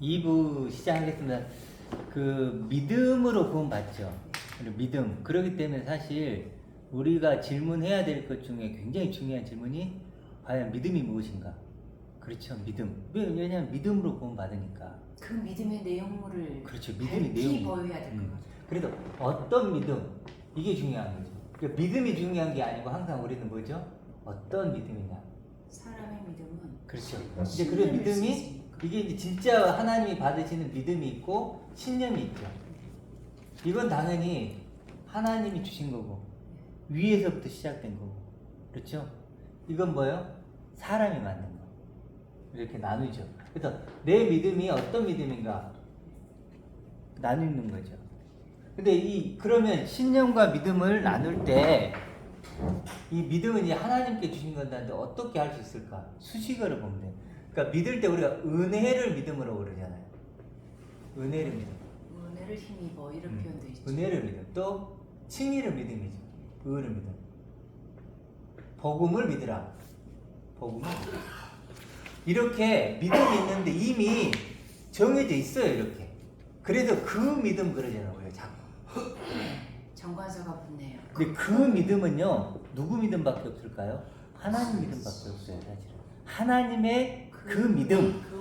2부 시작하겠습니다. 그 믿음으로 구원받죠. 믿음. 그렇기 때문에 사실 우리가 질문해야 될 것 중에 굉장히 중요한 질문이 과연 믿음이 무엇인가? 그렇죠. 믿음. 왜냐하면 믿음으로 구원받으니까. 그 믿음의 내용물을 그렇죠. 믿음의 밝히 내용이. 보여야 될 거죠. 그래도 어떤 믿음? 이게 중요한 거죠. 그러니까 믿음이 중요한 게 아니고 항상 우리는 뭐죠? 어떤 믿음이냐? 사람의 믿음은 그렇죠. 이제 그런 믿음이 이게 이제 진짜 하나님이 받으시는 믿음이 있고 신념이 있죠. 이건 당연히 하나님이 주신 거고 위에서부터 시작된 거고 그렇죠. 이건 뭐예요? 사람이 만든 거. 이렇게 나누죠. 그래서 내 믿음이 어떤 믿음인가 나누는 거죠. 근데 그러면 신념과 믿음을 나눌 때 이 믿음은 이제 하나님께 주신 건데 어떻게 할 수 있을까? 수식어를 보면 돼. 그러니까 믿을 때 우리가 은혜를 믿음으로 그러잖아요. 은혜를 믿음. 은혜를 힘입어 이런 표현도 있죠. 은혜를 믿음. 또 칭의를 믿음이죠. 의를 믿음. 복음을 믿으라. 복음을 믿으라. 이렇게 믿음이 있는데 이미 정해져 있어요. 이렇게. 그래서 그 믿음 그러잖아요. 우리가 자꾸. 정관서가 붙네요. 근데 그 믿음은요, 누구 믿음밖에 없을까요? 하나님 믿음밖에 없어요, 사실은. 하나님의 그 믿음, 그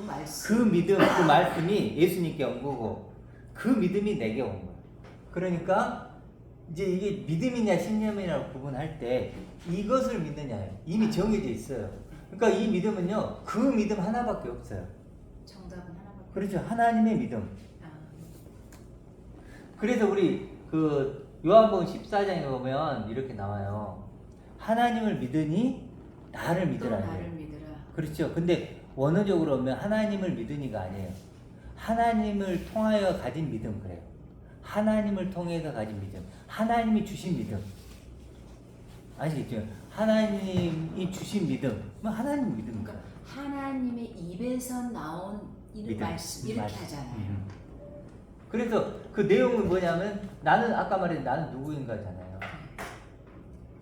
말씀이 예수님께 온 거고, 그 믿음이 내게 온 거예요. 그러니까, 이제 이게 믿음이냐 신념이냐고 구분할 때, 이것을 믿느냐예요. 이미 정해져 있어요. 그러니까 이 믿음은요, 그 믿음 하나밖에 없어요. 정답은 하나밖에. 그렇죠. 하나님의 믿음. 아. 그래서 우리 요한복음 14장에 보면 이렇게 나와요. 하나님을 믿으니 나를 믿으라. 나를 믿으라. 그렇죠. 근데 원어적으로 보면 하나님을 믿으니가 아니에요. 하나님을 통하여 가진 믿음 그래요. 하나님을 통해서 가진 믿음. 하나님이 주신 믿음. 아시겠죠? 하나님이 주신 믿음. 뭐 하나님 믿음인가? 그러니까 하나님의 입에서 나온 이 믿음. 말씀 이렇게 하잖아요. 그래서 그 내용은 뭐냐면 나는 아까 말했던 나는 누구인가잖아요.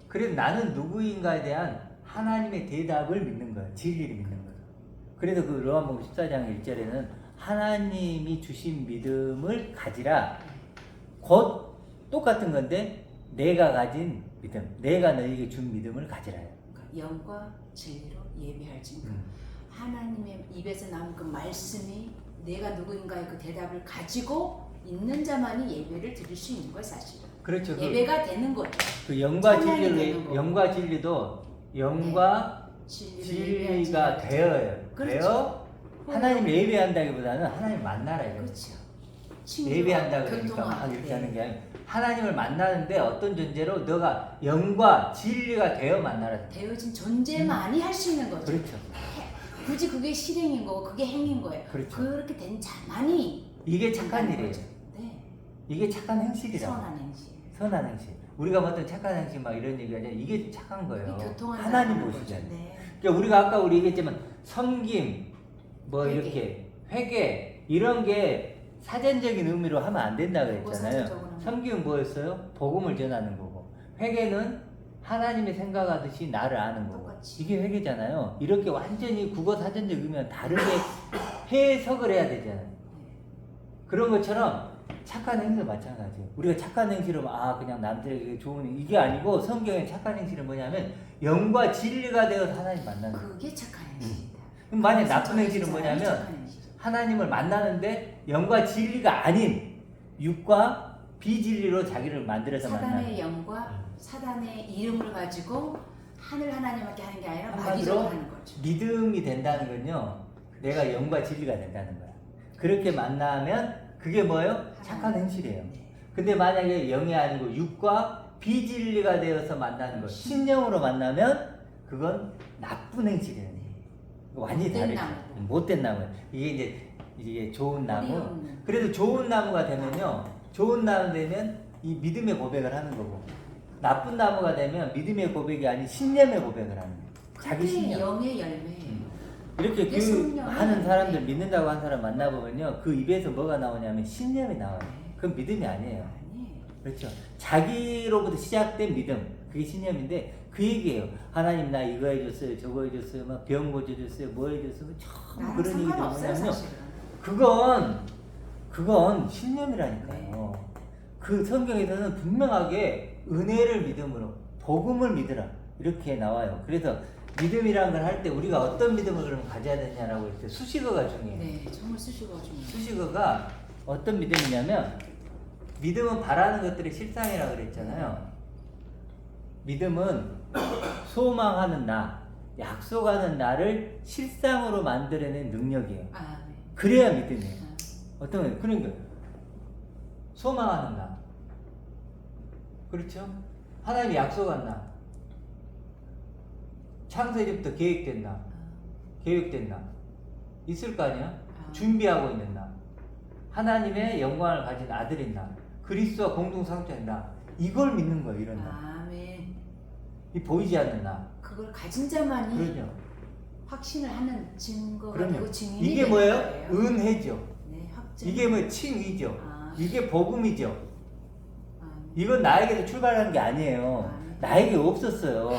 그래서 나는 누구인가에 대한 하나님의 대답을 믿는 거예요. 진리를 믿는 거예요. 그래서 그 요한복음 14장 1절에는 하나님이 주신 믿음을 가지라. 곧 똑같은 건데 내가 가진 믿음, 내가 너에게 준 믿음을 가지라요. 그러니까 영과 진리로 예배할지. 하나님의 입에서 나온 그 말씀이 내가 누구인가의 그 대답을 가지고 있는 자만이 예배를 드릴 수 있는 거예요, 사실은. 그렇죠. 예배가 되는 거죠. 그 영과 찬양이 되는 진리로 거고. 영과 진리도 영과 진리가 되어요. 그렇죠. 되어 하나님을 예배한다기보다는 하나님 만나라 이거죠. 그렇죠. 예배한다 그러니까 막 이렇게 하는 게 아니고 하나님을 만나는데 어떤 존재로 너가 영과 진리가 되어 만나라. 되어진 존재만이 할 수 있는 거죠. 그렇죠. 굳이 그게 실행인 거고 그게 행인 거예요. 그렇죠. 그렇게 된 자만이 이게 착한 일이에요. 거죠. 네. 이게 착한 행실이라고. 선한 행실. 선한 행실. 우리가 어떤 착한 행실 막 이런 얘기 하잖아요. 이게 착한 거예요. 이게 교통하는 하나님 거죠. 보시잖아요. 네. 그러니까 우리가 아까 우리 얘기했지만 섬김, 뭐 회개. 이렇게 회개 이런 게 사전적인 의미로 하면 안 된다 그랬잖아요. 사전적으로 섬김은 뭐였어요? 복음을 전하는 거고 회개는 하나님이 생각하듯이 나를 아는 거고 똑같이. 이게 회개잖아요. 이렇게 완전히 국어 사전적 의미와 다르게 해석을 해야 되잖아요. 그런 것처럼 착한 행실도 마찬가지예요. 우리가 착한 행실은 그냥 남들에게 좋은 이게 아니고 성경의 착한 행실은 뭐냐면 영과 진리가 되어서 하나님 만나는 거예요. 그게 착한 행실이다. 그럼 만약 나쁜 행실은 착한 뭐냐면 행실. 하나님을 만나는데 영과 진리가 아닌 육과 비진리로 자기를 만들어서 만나는 사단의 영과 사단의 이름을 가지고 하늘 하나님밖에 하는 게 아니라 한마디로 마귀적으로 하는 거죠. 믿음이 된다는 건요 내가 영과 진리가 된다는 거야. 그렇게 만나면 그게 뭐예요? 착한 행실이에요. 근데 만약에 영이 아니고 육과 비진리가 되어서 만나는 거 신령으로 만나면 그건 나쁜 행실이에요. 완전히 못된 다르죠. 나무고. 못된 나무. 이게 좋은 나무. 어려운. 그래도 좋은 나무가 되면요. 좋은 나무 되면 이 믿음의 고백을 하는 거고. 나쁜 나무가 되면 믿음의 고백이 아닌 신념의 고백을 하는 거예요. 자기 그게 신념. 영의 열매예요. 이렇게 그게 그 성령의 많은 사람들 열매. 믿는다고 한 사람 만나보면요. 그 입에서 뭐가 나오냐면 신념이 나와요. 네. 그건 믿음이 아니에요. 아니에요. 그렇죠. 자기로부터 시작된 믿음. 그게 신념인데 그 얘기예요. 하나님 나 이거 해줬어요, 저거 해줬어요, 막 병 고쳐줬어요, 뭐 해줬어요, 전부 나랑 그런 얘기들 상관없어요, 보면요. 사실은. 그건 신념이라니까요. 그 성경에서는 분명하게 은혜를 믿음으로 복음을 믿으라 이렇게 나와요. 그래서 믿음이라는 걸 할 때 우리가 어떤 믿음을 그럼 가져야 되냐라고 할 때 수식어가 중요해요. 네, 정말 수식어가 중요해요. 수식어가 어떤 믿음이냐면 믿음은 바라는 것들의 실상이라고 그랬잖아요. 믿음은 소망하는 나, 약속하는 나를 실상으로 만들어낸 능력이에요. 아, 네. 그래야 믿음이에요. 아, 어떤 거예요? 그러니까 소망하는 나, 그렇죠? 하나님이 약속한 나, 창세기부터 계획된 나, 계획된 나 있을 거 아니야? 아. 준비하고 있는 나, 하나님의 영광을 가진 아들인 나, 그리스도와 공동 상주한 나, 이걸 믿는 거예요. 이런 나, 아멘. 이 보이지 않는 나. 그걸 가진 자만이 그러죠. 확신을 하는 증거가 그럼요. 되고 증인이 이게 되는 뭐예요? 거예요. 은혜죠. 네, 확증. 이게 뭐 칭의죠. 아. 이게 복음이죠. 아멘. 이건 나에게서 출발하는 게 아니에요. 아멘. 나에게 없었어요.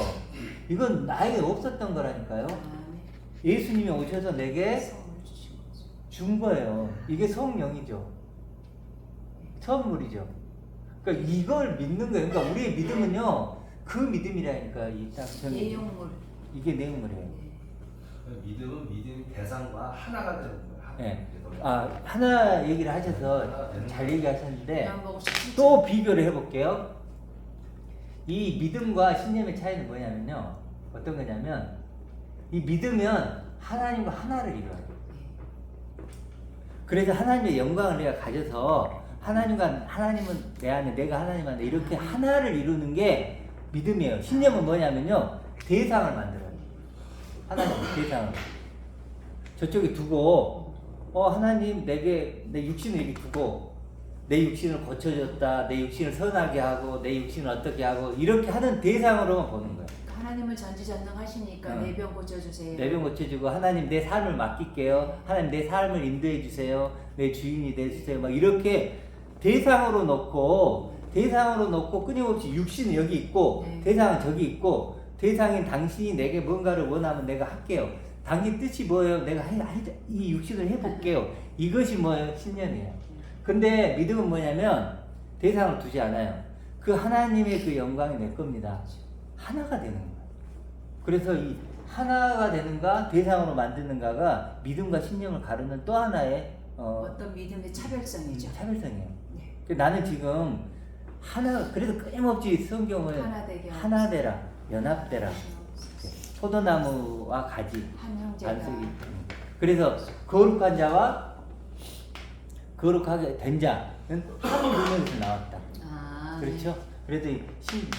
이건 나에게 없었던 거라니까요. 아멘. 예수님이 오셔서 내게 성을 주신 거죠. 준 거예요. 이게 성령이죠. 선물이죠. 그러니까 이걸 믿는 거예요. 그러니까 우리의 믿음은요, 그 믿음이라니까. 내용물. 이게 내용물이에요. 네. 믿음은 믿음 대상과 하나가 되는 거예요. 네. 하나 얘기를 하셔서 잘 얘기하셨는데 요한복음 17장. 또 비교를 해볼게요. 이 믿음과 신념의 차이는 뭐냐면요, 어떤 거냐면 이 믿으면 하나님과 하나를 이루어요. 그래서 하나님의 영광을 내가 가져서 하나님은 내 안에, 내가 하나님 안에 이렇게 하나를 이루는 게 믿음이에요. 신념은 뭐냐면요, 대상을 만들어요. 하나님 대상을 저쪽에 두고, 하나님 내게 내 육신을 이렇게 두고, 내 육신을 고쳐줬다, 내 육신을 선하게 하고, 내 육신을 어떻게 하고, 이렇게 하는 대상으로만 보는 거예요. 하나님은 전지전능하시니까 응. 내 병 고쳐주세요. 내 병 고쳐주고, 하나님 내 삶을 맡길게요. 하나님 내 삶을 인도해 주세요. 내 주인이 되주세요. 막 이렇게 대상으로 놓고 끊임없이 육신은 여기 있고, 네. 대상은 저기 있고, 대상인 당신이 내게 뭔가를 원하면 내가 할게요. 당신 뜻이 뭐예요? 내가 이 육신을 해볼게요. 이것이 뭐예요? 신념이에요. 근데 믿음은 뭐냐면 대상을 두지 않아요. 그 하나님의 그 영광이 내 겁니다. 하나가 되는 거예요. 그래서 이 하나가 되는가 대상으로 만드는가가 믿음과 신념을 가르는 또 하나의 어떤 믿음의 차별성이죠. 차별성이에요. 네. 나는 지금 그래서 끊임없이 성경을 하나 되게 하나 되라, 연합되라, 포도나무와 가지, 한 형제가 반석이. 그래서 거룩한 자와 거룩하게 된 자는 한 분에서 나왔다. 아, 그렇죠? 그래도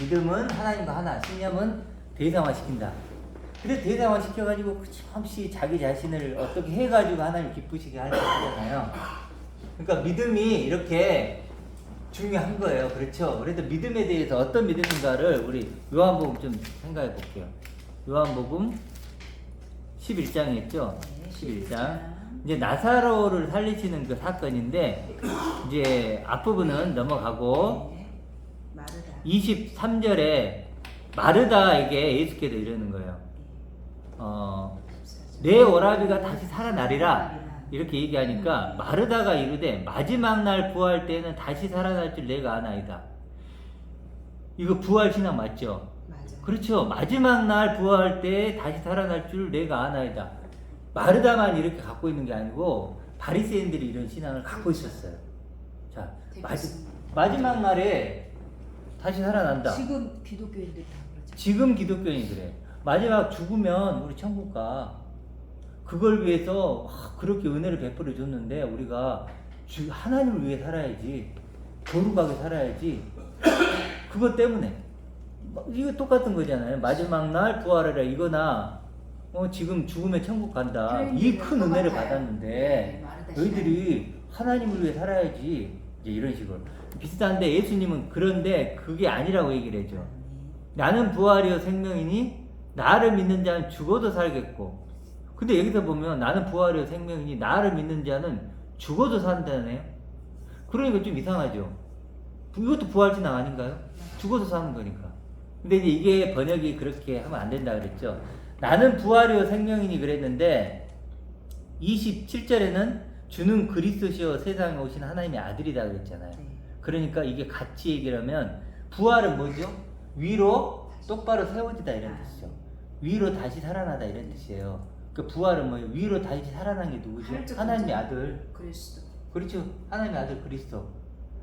믿음은 하나님과 하나, 신념은 대상화시킨다. 그래서 대상화시켜가지고 끊임없이 자기 자신을 어떻게 해가지고 하나님 기쁘시게 하려고 하잖아요. 그러니까 믿음이 이렇게 중요한 거예요. 그렇죠? 그래도 믿음에 대해서 어떤 믿음인가를 우리 요한복음 좀 생각해 볼게요. 요한복음 11장에 있죠? 네, 11장. 이제 나사로를 살리시는 그 사건인데, 이제 앞부분은 넘어가고, 네. 마르다. 23절에 마르다에게 예수께서 이러는 거예요. 내 오라비가 다시 살아나리라. 이렇게 얘기하니까 마르다가 이르되 마지막 날 부활 때는 다시 살아날 줄 내가 아나이다. 이거 부활 신앙 맞죠? 맞아. 그렇죠. 마지막 날 부활 때 다시 살아날 줄 내가 아나이다. 마르다만 이렇게 갖고 있는 게 아니고 바리새인들이 이런 신앙을 갖고 있었어요. 자, 마지막 날에 다시 살아난다. 지금 기독교인들이 다 그렇죠. 지금 기독교인이 그래. 마지막 죽으면 우리 천국 가. 그걸 위해서 그렇게 은혜를 베풀어 줬는데 우리가 하나님을 위해 살아야지. 거룩하게 살아야지. 그것 때문에. 이거 똑같은 거잖아요. 마지막 날 부활하라 이거나 지금 죽으면 천국 간다. 이 큰 은혜를 받았는데 너희들이 하나님을 위해 살아야지. 이제 이런 식으로. 비슷한데 예수님은 그런데 그게 아니라고 얘기를 해줘. 나는 부활이요 생명이니 나를 믿는 자는 죽어도 살겠고. 근데 여기서 보면 나는 부활이요 생명이니 나를 믿는 자는 죽어도 산다네요. 그러니까 좀 이상하죠. 이것도 부활 신앙 아닌가요? 죽어도 사는 거니까. 근데 이제 이게 번역이 그렇게 하면 안 된다 그랬죠. 나는 부활이요 생명이니 그랬는데 27절에는 주는 그리스도시여 세상에 오신 하나님의 아들이다 그랬잖아요. 네. 그러니까 이게 같이 얘기를 하면 부활은 뭐죠? 위로 똑바로 세워지다 이런 뜻이죠. 위로 다시 살아나다 이런 뜻이에요. 그 부활은 뭐예요? 위로 다시 살아난 게 누구죠? 하나님의 아들. 그리스도. 그렇죠. 하나님의 아들 그리스도.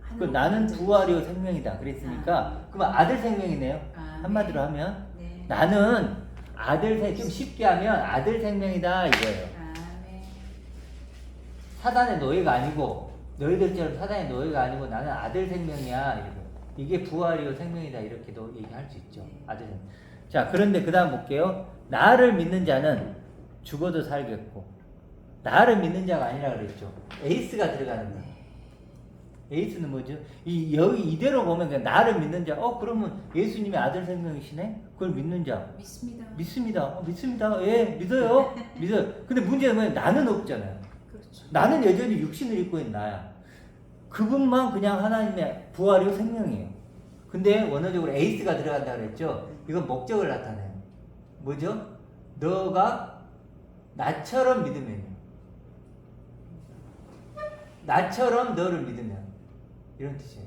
그 하늘로 나는 완전히 부활이요 생명이다 그랬으니까 그러면 아들 생명이네요. 아, 한마디로 네. 하면 네. 나는 아들 생 좀 쉽게 하면 아들 생명이다 이거예요. 아, 네. 사단의 노예가 아니고 너희들처럼 사단의 노예가 아니고 나는 아들 생명이야 이렇게. 이게 부활이요 생명이다 이렇게도 얘기할 수 있죠. 네. 아들 생명. 자 그런데 그 다음 볼게요. 나를 믿는 자는 죽어도 살겠고 나를 믿는 자가 아니라 그랬죠. 에이스가 들어가는 거예요. 에이스는 뭐죠? 여기 이대로 보면 그냥 나를 믿는 자. 그러면 예수님의 아들 생명이시네? 그걸 믿는 자. 믿습니다. 믿습니다. 믿습니다. 예, 믿어요. 믿어요. 근데 문제는 뭐예요? 나는 없잖아요. 그렇죠. 나는 여전히 육신을 입고 있는 나야. 그분만 그냥 하나님의 부활이요 생명이에요. 근데 원어적으로 에이스가 들어간다 그랬죠? 이건 목적을 나타내요. 뭐죠? 너가 나처럼 믿으면 나처럼 너를 믿으면 이런 뜻이에요.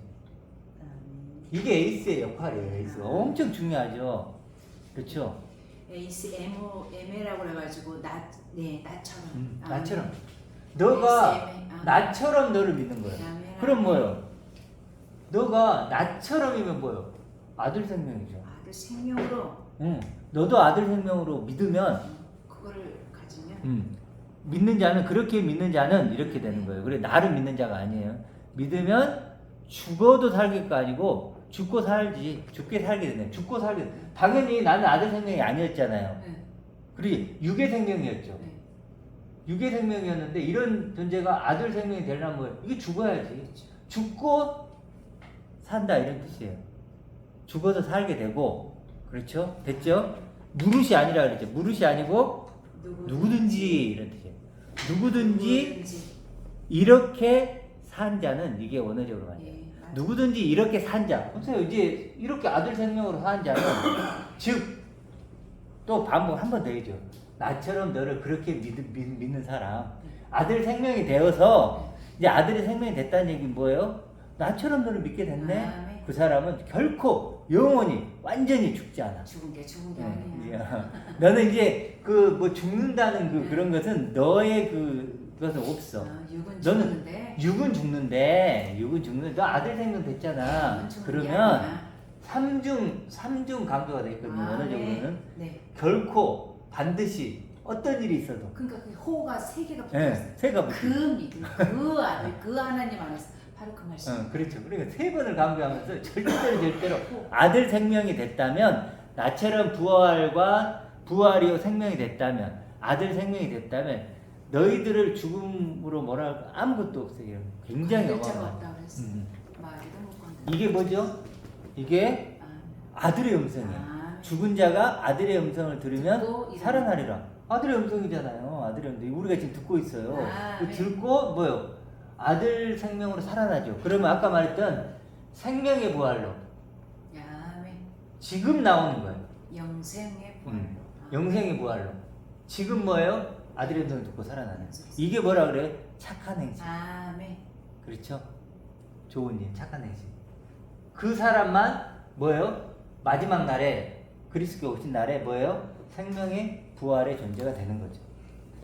이게 에이스의 역할이에요. 에이스 엄청 중요하죠. 그렇죠? 에이스 에메라고 그래가지고 나처럼. 나처럼 너가 에이스 에메. 나처럼 너를 믿는 거예요. 아멘. 그럼 뭐예요? 너가 나처럼이면 뭐예요? 아들 생명이죠. 아들 생명으로 너도 아들 생명으로 믿으면 그거를 가지면 믿는 자는 그렇게 믿는 자는 이렇게 되는 거예요. 그래 나를 믿는 자가 아니에요. 믿으면 죽어도 살겠가 아니고 죽고 살지 죽게 살게 되네. 죽고 살게 돼. 당연히 나는 아들 생명이 아니었잖아요. 네. 그리 육의 생명이었죠. 네. 육의 생명이었는데 이런 존재가 아들 생명이 되려면 뭐예요? 이게 죽어야지. 죽고 산다 이런 뜻이에요. 죽어도 살게 되고 그렇죠? 됐죠? 무릇이 아니라 그랬죠. 무릇이 아니고 누구든지 이런 뜻이에요. 누구든지 이렇게 산 자는 이게 원어적으로 맞아요. 예, 맞아요. 누구든지 이렇게 산 자. 보세요. 이제 이렇게 아들 생명으로 산 자는 즉 또 반복 한 번 더 해줘. 나처럼 너를 그렇게 믿는 사람. 아들 생명이 되어서 이제 아들의 생명이 됐다는 얘기는 뭐예요? 나처럼 너를 믿게 됐네. 네. 그 사람은 결코 영원히 완전히 죽지 않아. 죽은 게 아니야. 너는 이제 그 뭐 죽는다는 그런 것은 너의 그것은 없어. 육은 너는 죽는데. 육은 죽는데 너 아들 생명 됐잖아. 그러면 삼중 강조가 돼 있거든요. 원어적으로는 네. 결코 반드시 어떤 일이 있어도. 그러니까 그 호가 세 개가 붙어 네, 있어요. 세가 붙어. 그 믿음, 그 아들, 그 하나님 안에서 바로 그 말씀. 그렇죠. 그러니까 세 번을 강조하면서 절대로 아들 생명이 됐다면 나처럼 부활이요 생명이 됐다면 아들 생명이 됐다면 너희들을 죽음으로 뭐랄까 아무것도 없어요. 굉장히 자가 어마어마한. 없다 그랬어. 말도 못 건드. 이게 뭐죠? 이게 아들의 음성이에요. 죽은 자가 아들의 음성을 들으면 듣고 살아나리라. 아들의 음성이잖아요. 아들의 음성. 우리가 지금 듣고 있어요. 그 네. 듣고 뭐요? 아들 생명으로 살아나죠. 그러면 아까 말했던 생명의 부활로 야매. 지금 나오는 거예요. 영생의 부활. 영생의 부활로. 지금 뭐예요? 아들의 음성을 듣고 살아나는. 이게 뭐라 그래? 착한 행실. 아멘. 그렇죠? 좋은 일, 착한 행실. 그 사람만 뭐예요? 마지막 날에 그리스도께 오신 날에 뭐예요? 생명의 부활의 존재가 되는 거죠.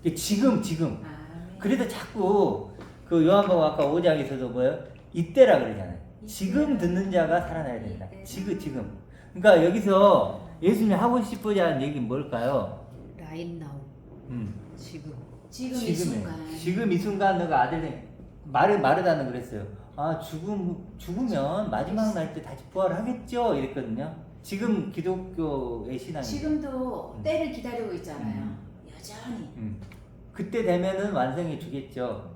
이게 지금. 아멘. 그래도 자꾸 그 요한복음 아까 5장에서도 뭐예요? 이때라 그러잖아요. 지금 듣는 자가 살아나야 된다. 지금. 그러니까 여기서 예수님이 하고 싶어야 하는 얘기는 뭘까요? 라인 나우. 지금 이 순간. 지금 이 순간 너가 아들 된 마르다는 그랬어요. 죽으면 마지막 날 때 다시 부활하겠죠 이랬거든요. 지금 기독교의 신앙이 지금도 때를 기다리고 있잖아요. 여전히. 그때 되면은 완성해 주겠죠.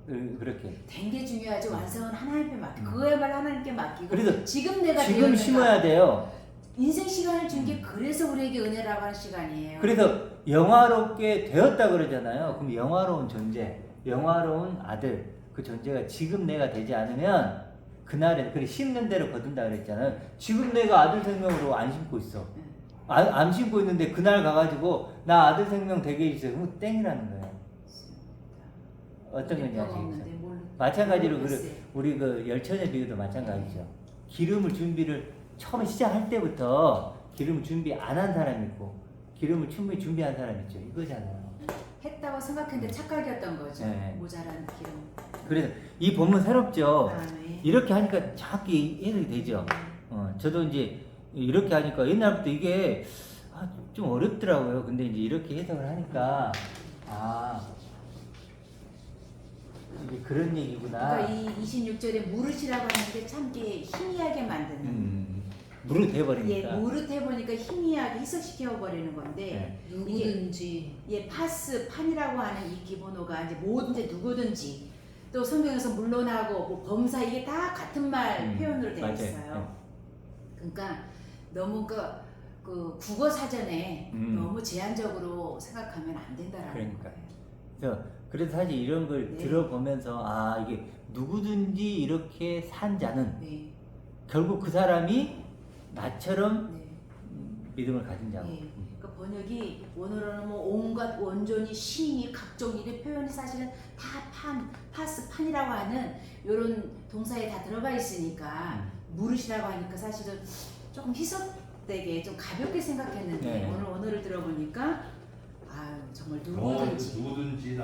그렇게. 된 게 중요하지 완성은 하나님께 맡기고 그거야말로 하나님께 맡기고 그래서 지금 내가 지금 되었는가. 심어야 돼요. 인생 시간을 준 게 그래서 우리에게 은혜라고 하는 시간이에요. 그래서 영화롭게 되었다 그러잖아요. 그럼 영화로운 존재, 영화로운 아들 그 존재가 지금 내가 되지 않으면 그날에 그래 심는 대로 거둔다 그랬잖아요. 지금 내가 아들 생명으로 안 심고 있어. 안 심고 있는데 그날 가가지고 나 아들 생명 되게 해주세요. 그럼 땡이라는 거예요. 어떤 건지 병 아시겠죠? 없는데 뭘 마찬가지로 모르겠어요. 우리 그 열천의 비유도 마찬가지죠. 기름을 준비를 처음에 시작할 때부터 기름을 준비 안 한 사람이 있고 기름을 충분히 준비한 사람이 있죠. 이거잖아요. 했다고 생각했는데 착각이었던 거죠. 네. 모자란 기름. 그래서 이 본문 새롭죠. 아, 네. 이렇게 하니까 정확히 해석이 되죠. 저도 이제 이렇게 하니까 옛날부터 이게 좀 어렵더라고요. 근데 이제 이렇게 해석을 하니까 이게 그런 얘기구나. 그러니까 이 26절에 무릇이라고 하는데 참 이게 희미하게 만드는. 무릇 예, 해버리니까. 무릇해 보니까 희미하게 해석시켜 버리는 건데 네. 누구든지 예, 판이라고 하는 이 기본어가 이제 뭐든지 누구든지 또 성경에서 물론하고 뭐 범사 이게 다 같은 말 표현으로 되어 맞아요. 있어요. 그러니까 너무 그 국어 사전에 너무 제한적으로 생각하면 안 된다라는 그러니까. 거예요. 그래서 사실 이런 걸 네. 들어보면서 이게 누구든지 이렇게 산 자는 네, 결국 그 사람이 나처럼 네. 믿음을 가진 자고. 예. 그 번역이 원어로는 뭐 온갖 원전이 신이 각종 일의 표현이 사실은 다 판이라고 하는 이런 동사에 다 들어가 있으니까 무릇이라고 하니까 사실은 조금 희석되게 좀 가볍게 생각했는데 네. 오늘 원어를 들어보니까 아유 정말 누구든지 누구든지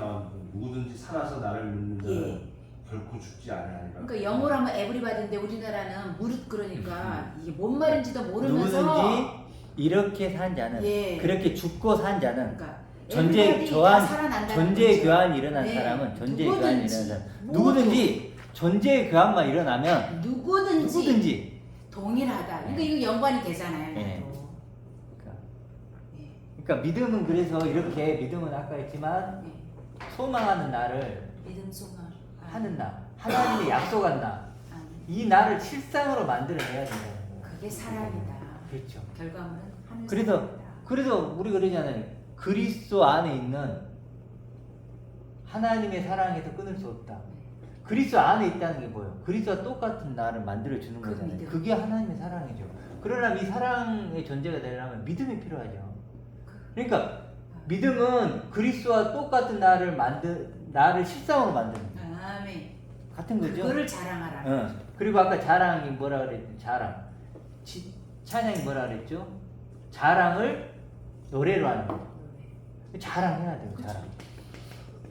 누구든지 살아서 나를 믿는 자는 결코 죽지 않으리라. 그러니까 영어로 하면 에브리바디인데 우리나라는 무릇 그러니까 이게 뭔 말인지도 모르면서 누구든지 이렇게 산 자는 예. 그렇게 죽고 산 자는 그러니까 존재 everybody 교환 다 살아난다는 존재의 거죠. 교환이 일어난 네. 사람은 존재의 교환이 누구든지, 일어난 사람 모두. 누구든지 존재의 교환만 일어나면 누구든지 동일하다. 그러니까 네. 이거 연관이 되잖아요. 네. 나도. 예. 그러니까 믿음은 그래서 이렇게 믿음은 아까 했지만 예. 소망하는 나를 믿음 소망 하는 나 하나님의 약속한 나 이 아니, 나를 실상으로 만들어내야 된다는 거예요. 그게 사랑이다. 그렇죠. 결과물은 하늘 그래서 사랑이다. 우리 그러잖아요. 그리스도 안에 있는 하나님의 사랑에서 끊을 수 없다. 네. 그리스도 안에 있다는 게 뭐예요? 그리스도와 똑같은 나를 만들어 주는 그 거잖아요. 믿음. 그게 하나님의 사랑이죠. 그러나 이 사랑의 존재가 되려면 믿음이 필요하죠. 그러니까 믿음은 그리스도와 똑같은 나를 실상으로 만드는 거예요. 아멘. 같은 거죠. 그거를 자랑하라. 그리고 아까 자랑이 뭐라 그랬죠? 자랑. 찬양이 뭐라 그랬죠? 자랑을 노래로 하는 거예요. 자랑해야 돼요. 자랑.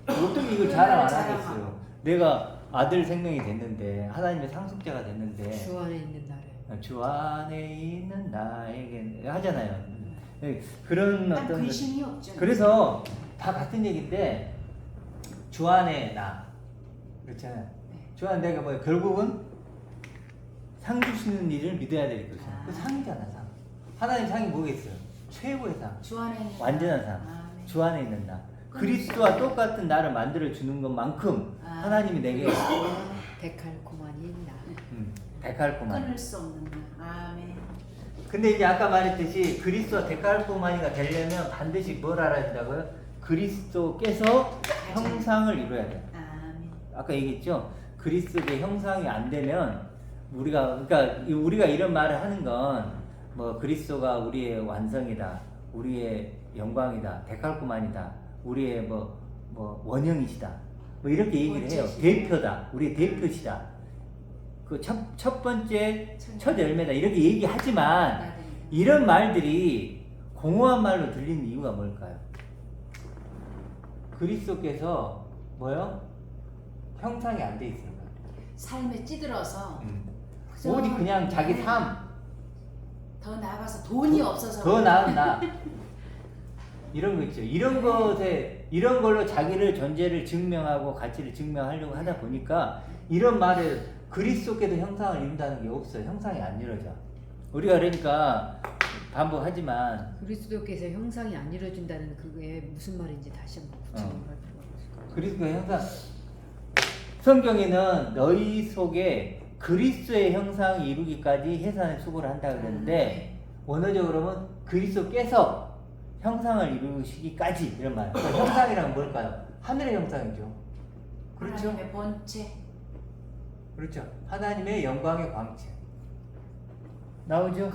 어떻게 이걸 자랑 안 하겠어요? 내가 아들 생명이 됐는데 하나님의 상속자가 됐는데 주 안에 있는 나를 주 안에 있는 나에게 하잖아요. 그런 한 어떤 근심이 없죠. 그래서 다 같은 얘기인데 주 안에 나 그렇잖아요. 네. 주 안에 내가 뭐예요? 결국은 상 주시는 일을 믿어야 될 것이야. 그 아. 상이잖아 상. 하나님 상이 뭐겠어요? 최고의 상. 주 안에 있는 완전한 상. 아멘. 주 안에 있는 나. 그리스도와 똑같은 나를 만들어 주는 것만큼 아. 하나님이 내게 데칼코마니 나 데칼코마니. 끊을 수 없는 날. 아멘. 근데 이제 아까 말했듯이 그리스도와 데칼코마니가 되려면 반드시 뭘 알아야 된다고요? 그리스도께서 형상을 이루어야 돼. 아멘. 아까 얘기했죠? 그리스도의 형상이 안 되면 그러니까 우리가 이런 말을 하는 건 뭐 그리스도가 우리의 완성이다, 우리의 영광이다, 데칼코마니다, 우리의 뭐 원형이시다, 뭐 이렇게 얘기를 해요. 원체시다. 대표다, 우리의 대표시다. 그 첫 번째 첫 열매다 이렇게 얘기하지만 나는 이런 말들이 공허한 말로 들리는 이유가 뭘까요? 그리스도께서 뭐요? 형상이 안 돼 있어요. 삶에 찌들어서 그저 오직 그냥 자기 네. 삶, 더 나아가서 돈이 없어서 더 나은 나 이런 거 있죠. 이런 네. 것에 이런 걸로 자기를 존재를 증명하고 가치를 증명하려고 하다 보니까 이런 말을 그리스도께도 형상을 이룬다는 게 없어요. 형상이 안 이루어져. 우리가 그러니까 반복하지만 그리스도께서 형상이 안 이루어진다는 그게 무슨 말인지 다시 한번 구체적으로 할 필요가 있을 것 그리스도의 형상 성경에는 너희 속에 그리스도의 형상이 이루기까지 해산의 수고를 한다 그랬는데 원어적으로는 그리스도께서 형상을 이루시기까지 이런 말. 그러니까 형상이란 뭘까요? 하늘의 형상이죠. 그렇죠? 하나님의 본체 그렇죠. 하나님의 영광의 광채. 나오죠?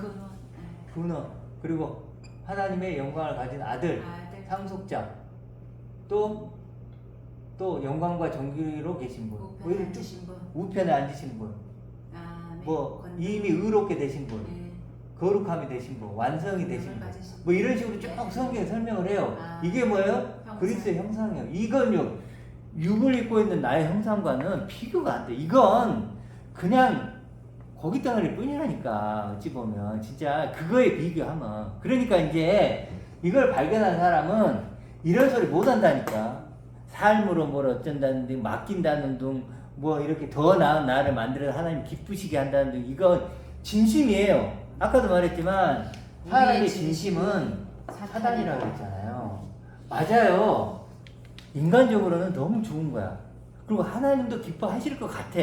근원. 그리고 하나님의 영광을 가진 아들, 아들 상속자. 또 또 영광과 존귀로 계신 분, 우편에 앉으신 분. 우편에 앉으신 분, 아, 네. 뭐 권능. 이미 의롭게 되신 분, 네. 거룩함이 되신 분, 완성이 되신 분, 뭐 이런 식으로 쭉 성경에 설명을 해요. 아, 이게 뭐예요? 형상. 그리스도의 형상이에요. 이건요, 육을 입고 있는 나의 형상과는 비교가 안 돼. 이건 그냥 고기 덩어리 뿐이라니까. 어찌 보면 진짜 그거에 비교하면. 그러니까 이제 이걸 발견한 사람은 이런 소리 못 한다니까. 삶으로 뭘 어쩐다는 등, 맡긴다는 등, 뭐 이렇게 더 나은 나를 만들어서 하나님 기쁘시게 한다는 등, 이건 진심이에요. 아까도 말했지만 사람의 진심은 사단이라고 했잖아요. 맞아요. 인간적으로는 너무 좋은 거야. 그리고 하나님도 기뻐하실 것 같아.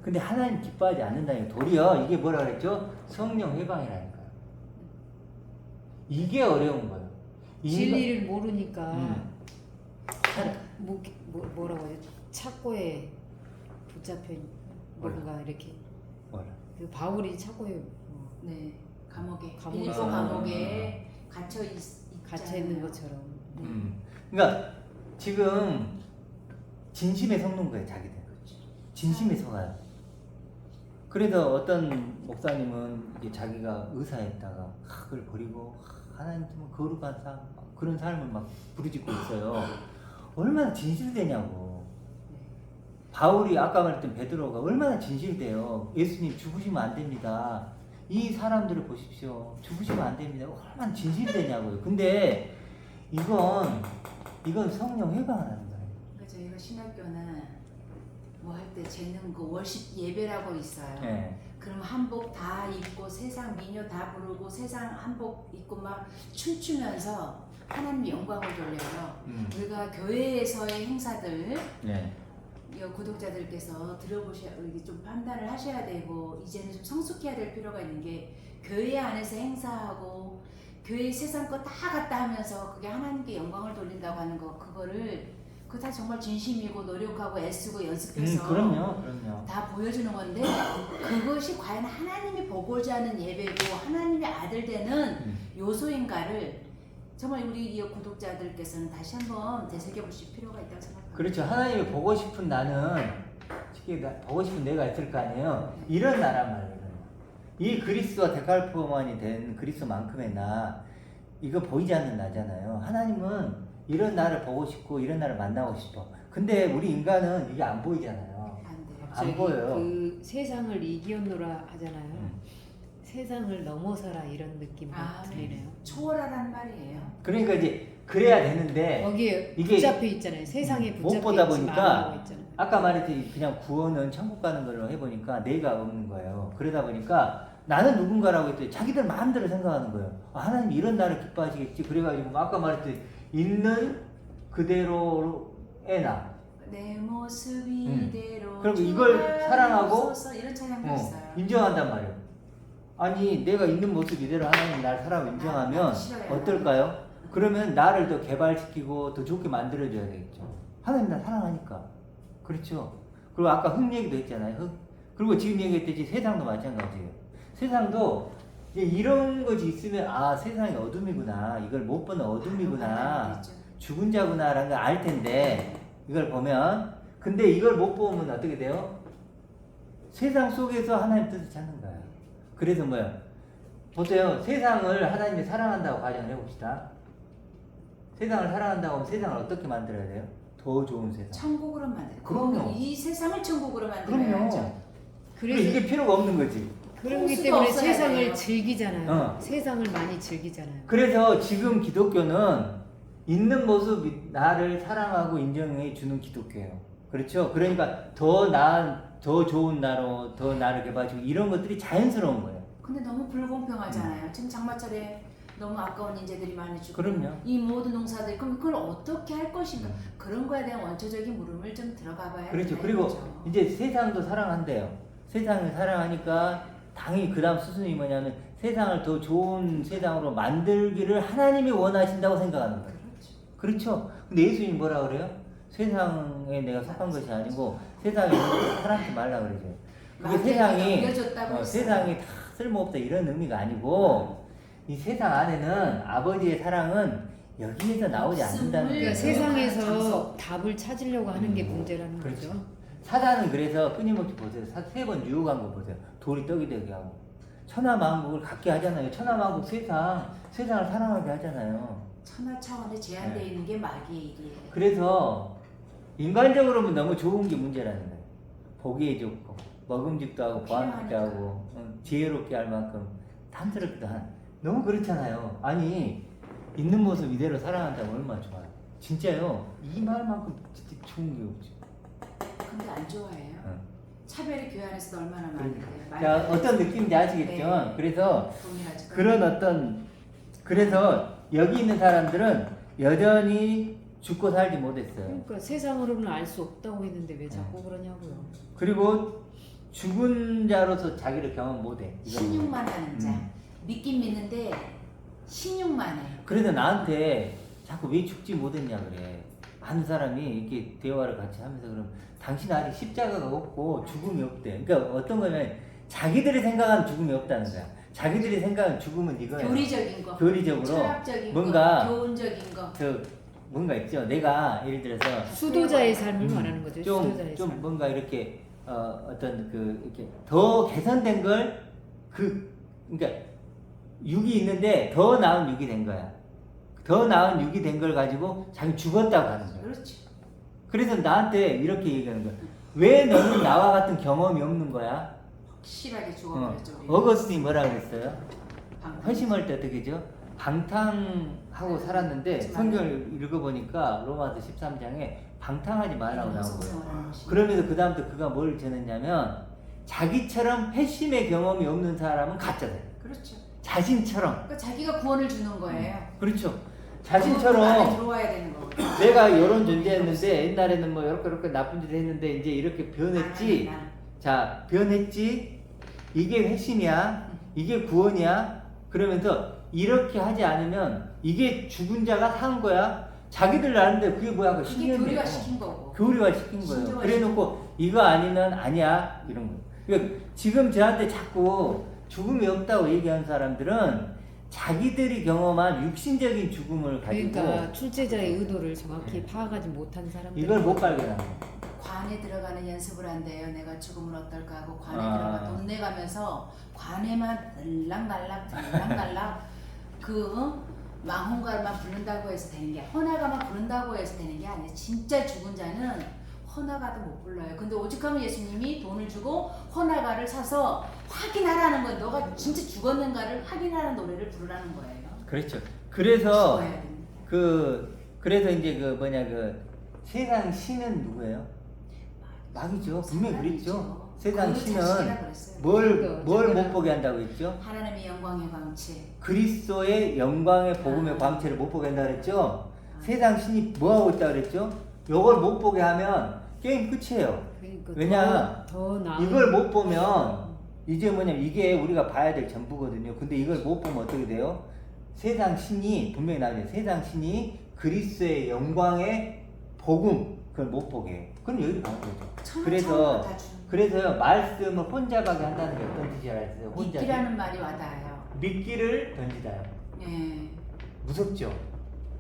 근데 하나님 기뻐하지 않는다니까. 도리어 이게 뭐라 그랬죠? 성령 해방이라니까요. 이게 어려운 거예요. 진리를 모르니까 참, 뭐라고 해요? 착고에 붙잡혀 뭔가 이렇게 뭐라? 그 바울이 착고에 네. 감옥에. 감옥에. 빌립보 감옥에 갇혀 있는 것처럼. 그러니까 지금 진심에 속는 거예요, 자기들. 진심에 속아요. 그래서 어떤 목사님은 이제 자기가 의사였다가 그걸 버리고 하나님 좀 거룩한 삶, 그런 삶을 막 부르짖고 있어요. 얼마나 진실되냐고. 바울이 아까 말했던 베드로가 얼마나 진실돼요. 예수님 죽으시면 안 됩니다. 이 사람들을 보십시오. 죽으시면 안 됩니다. 얼마나 진실되냐고요. 근데 이건 성령 회방을 하는 거예요. 그러니까 저희가 신학교는 뭐 할 때 재능 그 월십 예배라고 있어요. 네. 그럼 한복 다 입고 세상 미녀 다 부르고 세상 한복 입고 막 춤추면서 하나님 영광을 돌려요. 우리가 교회에서의 행사들 네. 구독자들께서 들어보셔야 이게 좀 판단을 하셔야 되고 이제는 좀 성숙해야 될 필요가 있는 게 교회 안에서 행사하고 교회 세상 거 다 갖다 하면서 그게 하나님께 영광을 돌린다고 하는 거 그거를 그거 다 정말 진심이고 노력하고 애쓰고 연습해서 그럼요. 다 보여주는 건데 그것이 과연 하나님이 보고자 하는 예배고 하나님의 아들 되는 요소인가를 정말 우리 이 구독자들께서는 다시 한번 되새겨 보실 필요가 있다고 생각합니다. 그렇죠. 하나님이 보고 싶은 나는, 특히 보고 싶은 내가 있을 거 아니에요. 이런 나란 말이에요. 이 그리스도와 데칼포만이 된 그리스도만큼의 나, 이거 보이지 않는 나잖아요. 하나님은 이런 나를 보고 싶고 이런 나를 만나고 싶어. 근데 우리 인간은 이게 안 보이잖아요. 안 돼요. 안 보여요. 그 세상을 이기었노라 하잖아요. 세상을 넘어서라 이런 느낌이 들리네요. 초월하란 말이에요. 그러니까 이제 그래야 되는데 거기에 이게 붙잡혀 있잖아요. 세상에 못 붙잡혀 보다 있지 보니까 말라고 있잖아요. 아까 말했듯이 그냥 구원은 천국 가는 걸로 해보니까 내가 없는 거예요. 그러다 보니까 나는 누군가라고 했더니 자기들 마음대로 생각하는 거예요. 아, 하나님 이런 나를 기뻐하시겠지. 그래가지고 아까 말했듯이 있는 그대로의 나. 내 모습 이대로 그럼 이걸 사랑하고 이런 찬양도 있어요. 인정한단 말이에요. 아니 내가 있는 모습 이대로 하나님 날 사랑 인정하면 싫어요. 어떨까요? 그러면 나를 더 개발시키고 더 좋게 만들어줘야 되겠죠. 하나님 나 사랑하니까. 그렇죠. 그리고 아까 흙 얘기도 했잖아요. 흙. 그리고 지금 얘기했듯이 세상도 마찬가지예요. 세상도 이제 이런 것이 있으면 아 세상이 어둠이구나. 이걸 못 보는 어둠이구나. 죽은 자구나라는 걸 알 텐데 이걸 보면 근데 이걸 못 보면 어떻게 돼요? 세상 속에서 하나님 뜻을 찾는 거야. 그래서 뭐야? 보세요. 세상을 하나님이 사랑한다고 가정을 해봅시다. 세상을 사랑한다고 하면 세상을 어떻게 만들어야 돼요? 더 좋은 세상. 천국으로 만들. 그럼요. 이 세상을 천국으로 만들어야죠. 그럼요. 그래서 이게 필요가 없는 거지. 그렇기 수가 때문에 없어야 세상을 돼요. 즐기잖아요. 세상을 많이 즐기잖아요. 그래서 지금 기독교는 있는 모습 나를 사랑하고 인정해 주는 기독교예요. 그렇죠? 그러니까 더 나은, 더 좋은 나로 더 나를 개발시키고 이런 것들이 자연스러운 거예요. 근데 너무 불공평하잖아요. 지금 장마철에 너무 아까운 인재들이 많이 죽고 그럼요. 이 모든 농사들 그럼 그걸 어떻게 할 것인가 그런 거에 대한 원초적인 물음을 좀 들어가 봐야 그렇죠. 되는 그리고 거죠. 이제 세상도 사랑한대요. 세상을 사랑하니까 당연히 그 다음 수순이 뭐냐면 세상을 더 좋은 세상으로 만들기를 하나님이 원하신다고 생각하는 거예요. 그렇죠. 근데 예수님이 뭐라 그래요? 세상에 내가 속한 것이 아니고 세상에 사랑하지 말라 그러죠. 그게 세상이 세상이 다 쓸모없다 이런 의미가 아니고 이 세상 안에는 아버지의 사랑은 여기에서 나오지 않는다는 네. 거예요. 그러니까 세상- 세상에서 장소. 답을 찾으려고 하는 게 문제라는 그렇죠. 거죠. 사단은 그래서 끊임없이 보세요. 3번 유혹한 거 보세요. 돌이 떡이 되게 하고 천하만국을 갖게 하잖아요. 천하만국 세상을 사랑하게 하잖아요. 천하 차원에 제한되어 네. 있는 게 마귀의 일이에요. 그래서 인간적으로 보면 너무 좋은 게 문제라는 거예요. 보기에 좋고 먹음직도 하고 보안직도 필요하니까. 하고 지혜롭게 할 만큼 탐스럽기도 한 너무 그렇잖아요. 아니 있는 모습 이대로 살아간다면 얼마나 좋아요. 진짜요. 이 말만큼 진짜 좋은 게 없죠. 근데 안 좋아해요. 응. 차별이 교회 안에서도 얼마나 많은데. 자 어떤 느낌인지 아시겠죠? 네. 그래서 동일하지. 그런 그래서 여기 있는 사람들은 여전히 죽고 살지 못했어요. 그러니까 세상으로는 알 수 없다고 했는데 왜 자꾸 그러냐고요. 그리고 죽은 자로서 자기를 경험 못해. 이건 뭐. 16만 하는 자. 음. 믿긴 믿는데 16만 해. 그래서 나한테 자꾸 왜 죽지 못했냐 그래. 많은 사람이 이렇게 대화를 같이 하면서 그럼 당신 아직 십자가가 없고 죽음이 없대. 그러니까 어떤 거냐면 자기들이 생각하는 죽음이 없다는 거야. 자기들이 생각하는 죽음은 이거예요. 교리적인 거. 교리적으로 철학적인 뭔가 거. 교훈적인 거. 뭔가 있죠. 내가 예를 들어서 수도자의 삶을 말하는 거죠. 수도자의 좀 삶. 뭔가 이렇게 어떤 이렇게 더 개선된 걸 그러니까 육이 있는데 더 나은 육이 된 거야. 더 나은 육이 된 걸 가지고 자기 죽었다고 하는 거야. 그렇죠. 그래서 나한테 이렇게 얘기하는 거야. 왜 너는 나와 같은 경험이 없는 거야? 확실하게 죽어버렸죠. 우리는. 어거스틴이 뭐라 그랬어요? 방금. 회심할 때 어떻게죠? 방탕하고 살았는데 그렇지, 성경을 읽어보니까 로마서 13장에 방탕하지 말라고 나온 거예요. 성성하는 것이. 그러면서 그 다음부터 그가 뭘 전했냐면 자기처럼 회심의 경험이 없는 사람은 가짜다. 그렇죠. 자신처럼. 그러니까 자기가 구원을 주는 거예요. 그렇죠. 그 안에 자신처럼 들어와야 되는 거고. 내가 이런 존재였는데 옛날에는 뭐 이렇게 나쁜 짓을 했는데 이제 이렇게 변했지. 자, 변했지. 이게 회심이야. 이게 구원이야. 그러면서 이렇게 하지 않으면 이게 죽은 자가 산 거야. 자기들 아는데 그게 뭐야? 그 이게 신념이에요. 교리가 시킨 거고. 교리화 시킨 거예요. 신조가 그래 놓고 이거 아니면 아니야 이런 거. 그러니까 지금 저한테 자꾸 죽음이 없다고 얘기하는 사람들은 자기들이 경험한 육신적인 죽음을 가지고 그러니까 출제자의 의도를 정확히 파악하지 못한 사람들. 이걸 못 발견한 거예요. 관에 들어가는 연습을 한대요. 내가 죽으면 어떨까 하고 관에 아. 들어가 돈 내가면서 관에만 들락날락 망혼가만 부른다고 해서 되는 게 헌화가만 부른다고 해서 되는 게 아니에요. 진짜 죽은 자는 헌화가도 못 불러요. 근데 오직하면 예수님이 돈을 주고 헌화가를 사서 확인하라는 건 너가 진짜 죽었는가를 확인하는 노래를 부르라는 거예요. 그렇죠. 그래서 죽어야 됩니다. 그래서 이제 세상 신은 누구예요? 마귀죠. 분명히 그랬죠. 세상 신은 뭘 못 보게 한다고 했죠? 하나님의 영광의 광채. 그리스도의 영광의 복음의 광채를 못 보게 한다 그랬죠? 세상 신이 뭐 하고 있다 그랬죠? 이걸 못 보게 하면 게임 끝이에요. 그러니까 왜냐 더 나은 이걸 못 보면 이제 뭐냐면 이게 우리가 봐야 될 전부거든요. 근데 이걸 못 보면 어떻게 돼요? 세상 신이 분명히 나와요. 세상 신이 그리스도의 영광의 복음 그걸 못 보게 해요. 그럼 여기 가는 거죠. 그래서요 말씀을 혼자 가게 한다는 게 어떤 뜻이 알았어요? 혼자 믿기라는 말이 와닿아요. 미끼를 던지다요. 네. 무섭죠.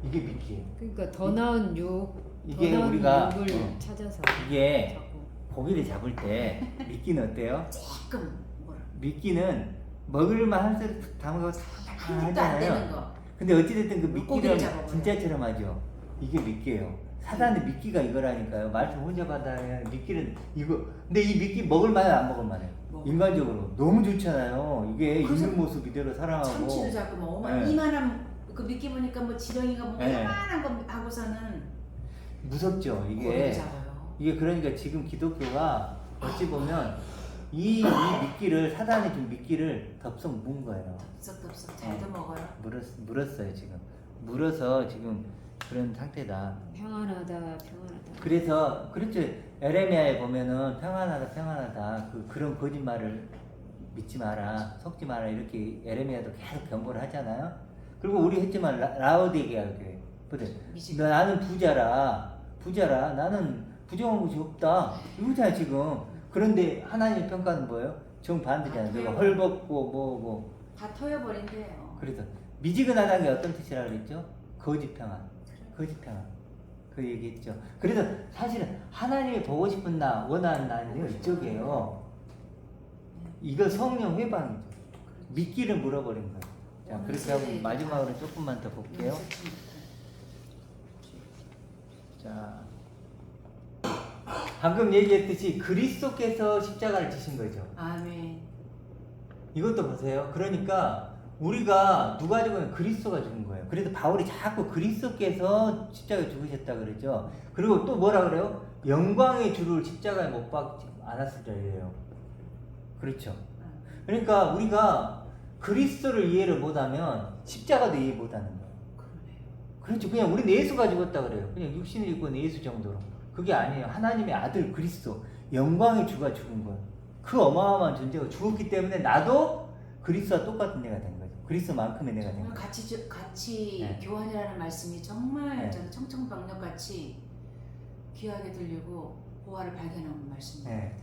이게 미끼예요. 그러니까 더 나은 육, 이게 더 나은 우리가 육을 찾아서 이게 자꾸 고기를 잡을 때 미끼는 어때요? 조금 뭐라. 미끼는 먹을만 한 술 담아서 한 입도 안 되는 거. 근데 어찌됐든 그 물고기를 미끼를 잡아버려요. 진짜처럼 하죠. 이게 미끼예요. 사단의 미끼가 이거라니까요. 말씀 혼자 받아야 미끼는 이거. 근데 이 미끼 먹을만해 안 먹을만해? 인간적으로 너무 좋잖아요. 이게 있는 모습 이대로 사랑하고. 참치도 잡고 뭐 어마 네. 이만한 그 미끼 보니까 뭐 지렁이가 뭐 네. 이만한 거 하고서는 무섭죠. 고기를 이게 잡아요. 이게 그러니까 지금 기독교가 어찌 보면 이 미끼를 사단이 준 미끼를 덥석 문 거예요. 덥석덥석 잘도 먹어요. 물었어요 지금. 물어서 지금 그런 상태다. 평안하다. 그래서 그렇죠. 에레미야에 보면은 평안하다 그런 거짓말을 믿지 마라, 속지 마라 이렇게 에레미야도 계속 경고를 하잖아요. 그리고 우리 했지만 라오디게아 교회 보세요. 나는 부자라 나는 부정한 것이 없다 이거잖아 지금. 그런데 하나님의 평가는 뭐예요? 정반대잖아요. 내가 헐벗고 뭐 다 터여버린대요. 그래서 미지근하다는 게 어떤 뜻이라 그랬죠? 거짓 평안, 거짓 평안. 그 얘기했죠. 그래서 사실은 하나님이 보고 싶은 나, 원하는 나는 이쪽이에요. 이거 성령 회방이죠. 미끼를 물어버린 거예요. 자, 그렇게 하고 마지막으로 조금만 더 볼게요. 자, 방금 얘기했듯이 그리스도께서 십자가를 지신 거죠. 아멘. 이것도 보세요. 그러니까 우리가 누가 죽으면 그리스도가 죽은 거예요. 그래서 바울이 자꾸 그리스도께서 십자가에 죽으셨다 그러죠. 그리고 또 뭐라 그래요? 영광의 주를 십자가에 못 박지 않았으리라 이래요. 그렇죠. 그러니까 우리가 그리스도를 이해를 못하면 십자가도 이해 못하는 거예요. 그렇죠. 그냥 우리는 예수가 죽었다 그래요. 그냥 육신을 입고 있는 예수 정도로. 그게 아니에요. 하나님의 아들 그리스도, 영광의 주가 죽은 거예요. 그 어마어마한 존재가 죽었기 때문에 나도 그리스도와 똑같은 내가 된 거죠. 그리스도만큼의 내가 된 정말 거죠. 같이 네. 교환이라는 말씀이 정말 네. 저는 청청병력같이 귀하게 들리고 보화를 발견하는 말씀입니다. 네.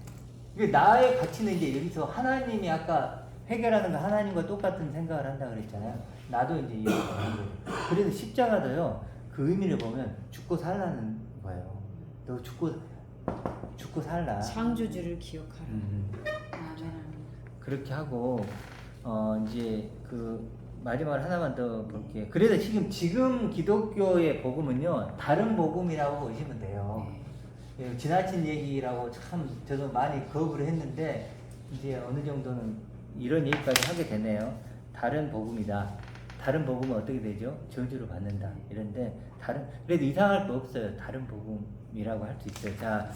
이게 나의 가치는 이제 여기서 하나님이 아까 해결하는 거 하나님과 똑같은 생각을 한다 그랬잖아요. 나도 이제 이해를 하는 거죠. 그래서 십자가도요. 그 의미를 보면 죽고 살라는 거예요. 너 죽고 살라. 창조주를 기억하라. 아멘. 그렇게 하고 이제 그 마지막으로 하나만 더 볼게요. 그래서 지금 기독교의 복음은요 다른 복음이라고 보시면 돼요. 네. 예, 지나친 얘기라고 참 저도 많이 거부를 했는데 이제 어느 정도는 이런 얘기까지 하게 되네요. 다른 복음이다. 다른 복음은 어떻게 되죠? 저주를 받는다. 이런데 그래도 이상할 거 없어요. 다른 복음이라고 할 수 있어요. 자,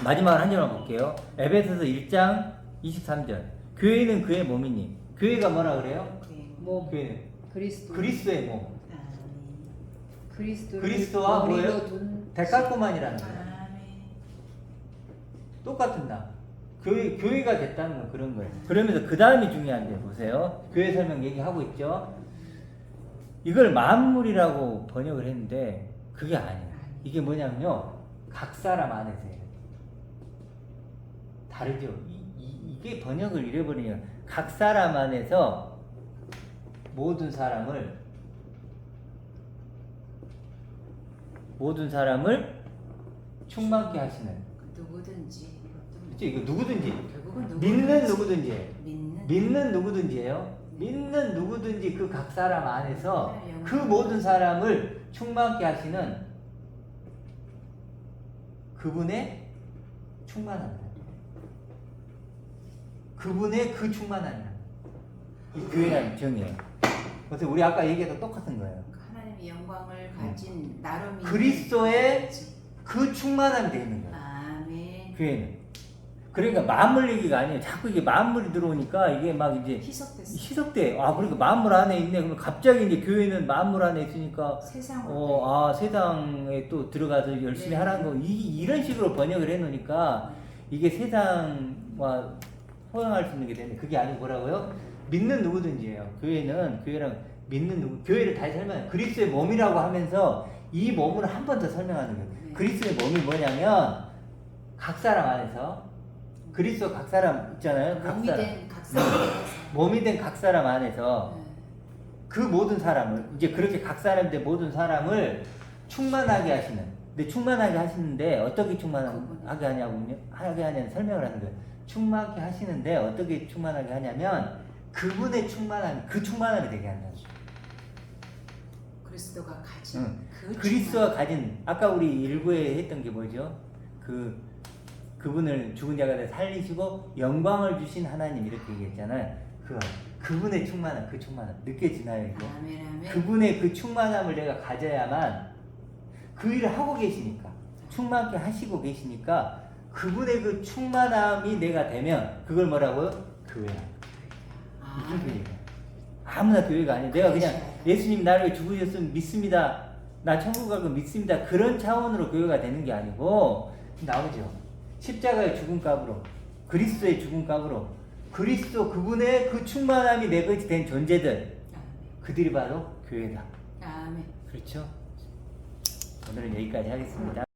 마지막으로 한 절만 볼게요. 에베소서 1장 23절. 교회는 그의 몸이니. 교회가 뭐라 그래요? 몸. 교회는 그리스도. 그리스도의 몸. 그리스도와 뭐예요? 데카코만이라는 거예요. 아멘. 똑같은다. 교회가 됐다는 건 그런 거예요. 그러면서 그 다음이 중요한데 보세요. 교회 설명 얘기하고 있죠. 이걸 만물이라고 번역을 했는데 그게 아니에요. 이게 뭐냐면요. 각 사람 안에서예요. 다르죠. 이게 번역을 잃어버리면 각 사람 안에서 모든 사람을 충만케 하시는. 누구든지. 그렇죠? 이거 누구든지. 결국은 믿는 누구든지. 믿는. 믿는 누구든지예요. 믿는 누구든지 그 각 사람 안에서 네, 그 모든 사람을 충만케 하시는 그분의 충만함. 그분의 그 충만함이야. 이 교회라는 정의예요. 그래서 우리 아까 얘기했던 똑같은 거예요. 하나님의 영광을 가진 나로 믿는 그리스도의 누구든지. 그 충만함이 되어 있는 거예요. 아멘. 교회는. 그러니까 만물 얘기가 아니에요. 자꾸 이게 만물이 들어오니까 이게 막 이제 희석됐어. 희석돼. 그러니까 만물 안에 있네. 그럼 갑자기 이제 교회는 만물 안에 있으니까 세상으로. 세상에 또 들어가서 열심히 네. 하라는 거. 이런 식으로 번역을 해 놓으니까 이게 세상과 호응할 수 있는 게 되는데 그게 아니고 뭐라고요? 믿는 누구든지예요. 교회랑 믿는 교회를 다시 설명해요. 그리스도의 몸이라고 하면서 이 몸을 한 번 더 설명하는 거예요. 네. 그리스도의 몸이 뭐냐면 각 사람 안에서 그리스도 각 사람 있잖아요. 각 몸이 사람. 된 각 사람에서. 몸이 된 각 사람 안에서 네. 그 모든 사람을 이제 그렇게 각 사람인데 모든 사람을 충만하게 하시는. 근데 충만하게 하시는데 어떻게 충만하게 하냐면 설명을 하는 거예요. 충만하게 하시는데 어떻게 충만하게 하냐면 그분의 그 충만함이 되게 한다는 거예요. 그리스도가 가진 그 그리스도가 가진 아까 우리 일부에 했던 게 뭐죠? 그분을 죽은 자가 돼 살리시고 영광을 주신 하나님 이렇게 얘기했잖아요. 그분의 충만함, 그 충만함 느껴지나요 이게? 아멘, 아멘. 그분의 그 충만함을 내가 가져야만 그 일을 하고 계시니까 충만케 하시고 계시니까 그분의 그 충만함이 내가 되면 그걸 뭐라고요? 교회라. 무슨 교회가? 아무나 교회가 아니에요. 내가 그냥 예수님 나를 위해 죽으셨으면 믿습니다. 나 천국 갈 거 믿습니다. 그런 차원으로 교회가 되는 게 아니고 나오죠. 십자가의 죽은 값으로 그리스도의 죽은 값으로 그리스도 그분의 그 충만함이 내 것이 된 존재들 그들이 바로 교회다. 아멘. 그렇죠? 오늘은 여기까지 하겠습니다.